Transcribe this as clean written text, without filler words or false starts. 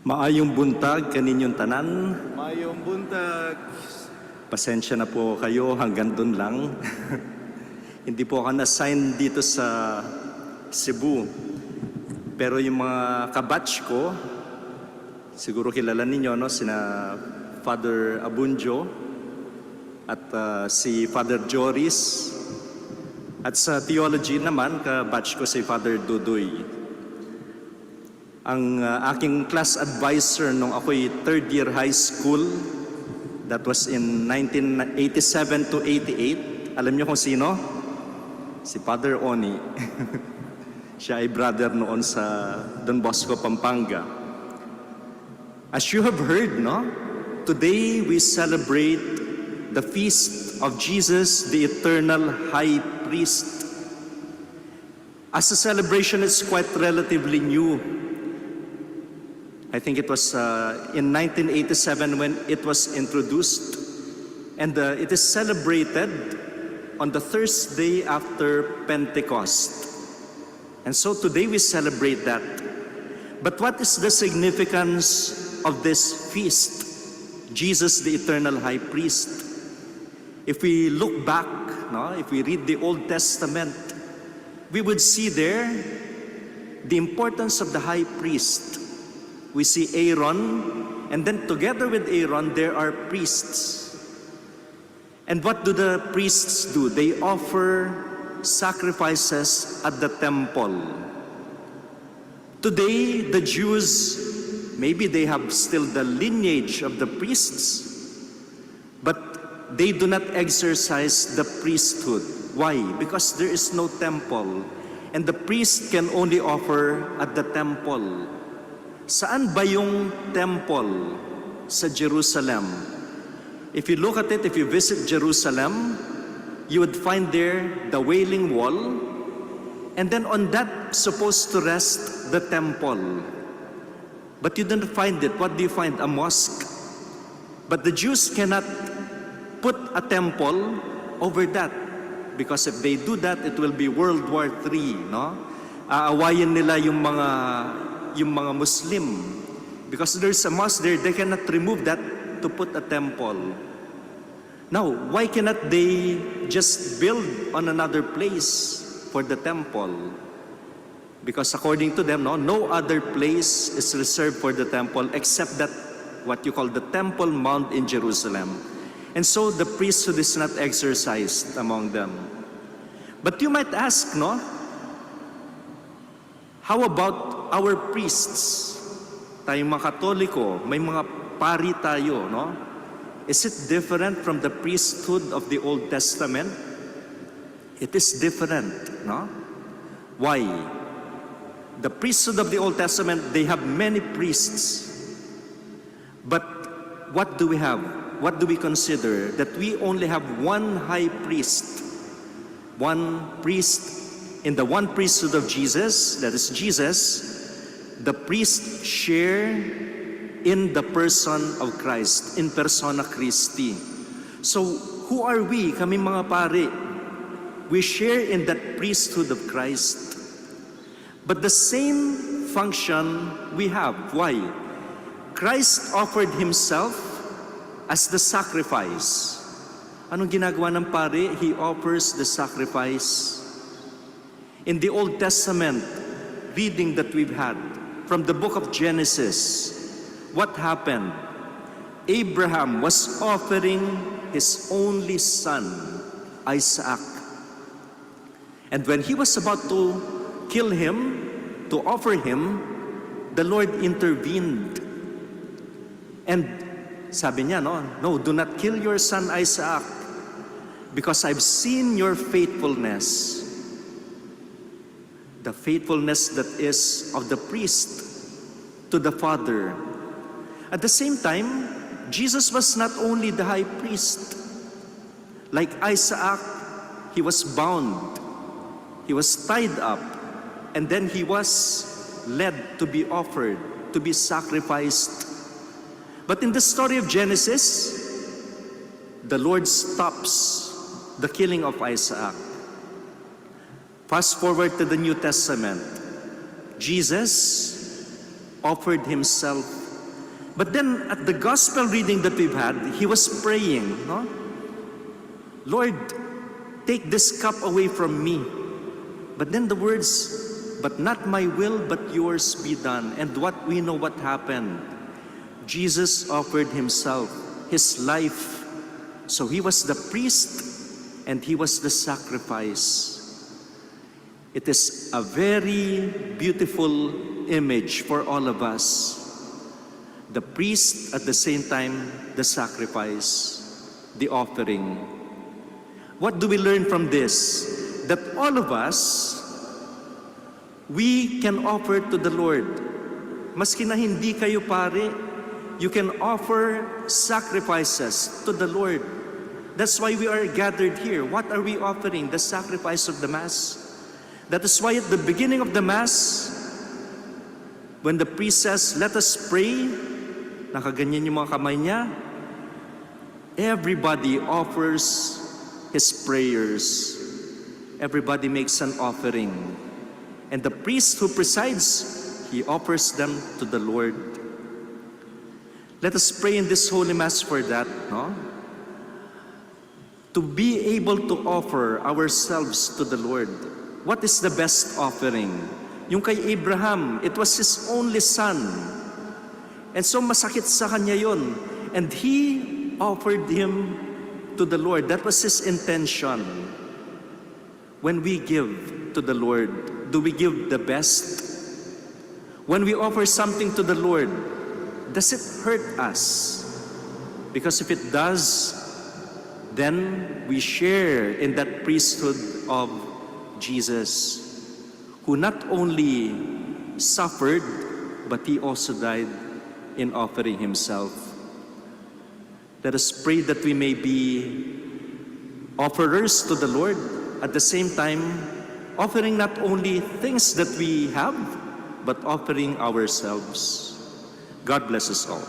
Maayong buntag kaninyong tanan. Mayong buntag. Pasensya na po kayo, hanggang doon lang. Hindi po ako na-assign dito sa Cebu. Pero yung mga kabatch ko, siguro kilala ninyo, no? Sina Father Abunjo at si Father Joris. At sa theology naman, kabatch ko si Father Dudoy. Ang aking class advisor nung ako'y third year high school, that was in 1987 to 88. Alam niyo kung sino? Si Father Oni. Siya ay brother noon sa Don Bosco, Pampanga. As you have heard, no? Today we celebrate the feast of Jesus, the eternal high priest. As a celebration, it's quite relatively new. I think it was in 1987 when it was introduced, and it is celebrated on the Thursday after Pentecost. And so today we celebrate that. But what is the significance of this feast, Jesus the eternal high priest? If we look back, no, if we read the Old Testament, we would see there the importance of the high priest. We see Aaron, and then together with Aaron, there are priests. And what do the priests do? They offer sacrifices at the temple. Today, the Jews, maybe they have still the lineage of the priests, but they do not exercise the priesthood. Why? Because there is no temple, and the priest can only offer at the temple. Saan ba yung temple sa Jerusalem? If you look at it, if you visit Jerusalem, you would find there the Wailing Wall, and then on that supposed to rest the temple. But you don't find it. What do you find? A mosque. But the Jews cannot put a temple over that, because if they do that, it will be World War III, no? Aawayin nila yung mga Muslim, because there's a mosque there, they cannot remove that to put a temple. Now, why cannot they just build on another place for the temple? Because according to them, no other place is reserved for the temple except that what you call the Temple Mount in Jerusalem. And so the priesthood is not exercised among them. But you might ask, no? How about our priests? Tayong mga Katoliko, may mga pari tayo, no? Is it different from the priesthood of the Old Testament? It is different, no? Why? The priesthood of the Old Testament, they have many priests. But what do we have? What do we consider? That we only have one high priest. One priest. In the one priesthood of Jesus, that is Jesus, the priests share in the person of Christ, in persona Christi. So, who are we, kami mga pare? We share in that priesthood of Christ. But the same function we have. Why? Christ offered Himself as the sacrifice. Anong ginagawa ng pare? He offers the sacrifice. In the Old Testament reading that we've had from the book of Genesis, what happened? Abraham was offering his only son, Isaac. And when he was about to kill him, to offer him, the Lord intervened. And sabi niya, no, do not kill your son Isaac, because I've seen your faithfulness. The faithfulness that is of the priest to the Father. At the same time, Jesus was not only the high priest. Like Isaac, he was bound. He was tied up. And then he was led to be offered, to be sacrificed. But in the story of Genesis, the Lord stops the killing of Isaac. Fast forward to the New Testament. Jesus offered Himself But then at the gospel reading that we've had, he was praying, no? Lord, take this cup away from me. But then the words, but not my will, but yours be done. And what we know what happened. Jesus offered himself, his life. So he was the priest and he was the sacrifice. It is a very beautiful image for all of us. The priest, at the same time, the sacrifice, the offering. What do we learn from this? That all of us, we can offer to the Lord. Maski na hindi kayo pare, you can offer sacrifices to the Lord. That's why we are gathered here. What are we offering? The sacrifice of the Mass. That is why at the beginning of the Mass, when the priest says, let us pray, nakaganyan yung mga kamay niya, everybody offers his prayers. Everybody makes an offering. And the priest who presides, he offers them to the Lord. Let us pray in this Holy Mass for that, no? To be able to offer ourselves to the Lord. What is the best offering? Yung kay Abraham, it was his only son. And so masakit sa kanya yun. And he offered him to the Lord. That was his intention. When we give to the Lord, do we give the best? When we offer something to the Lord, does it hurt us? Because if it does, then we share in that priesthood of Jesus, who not only suffered, but he also died in offering himself. Let us pray that we may be offerers to the Lord, at the same time offering not only things that we have, but offering ourselves. God bless us all.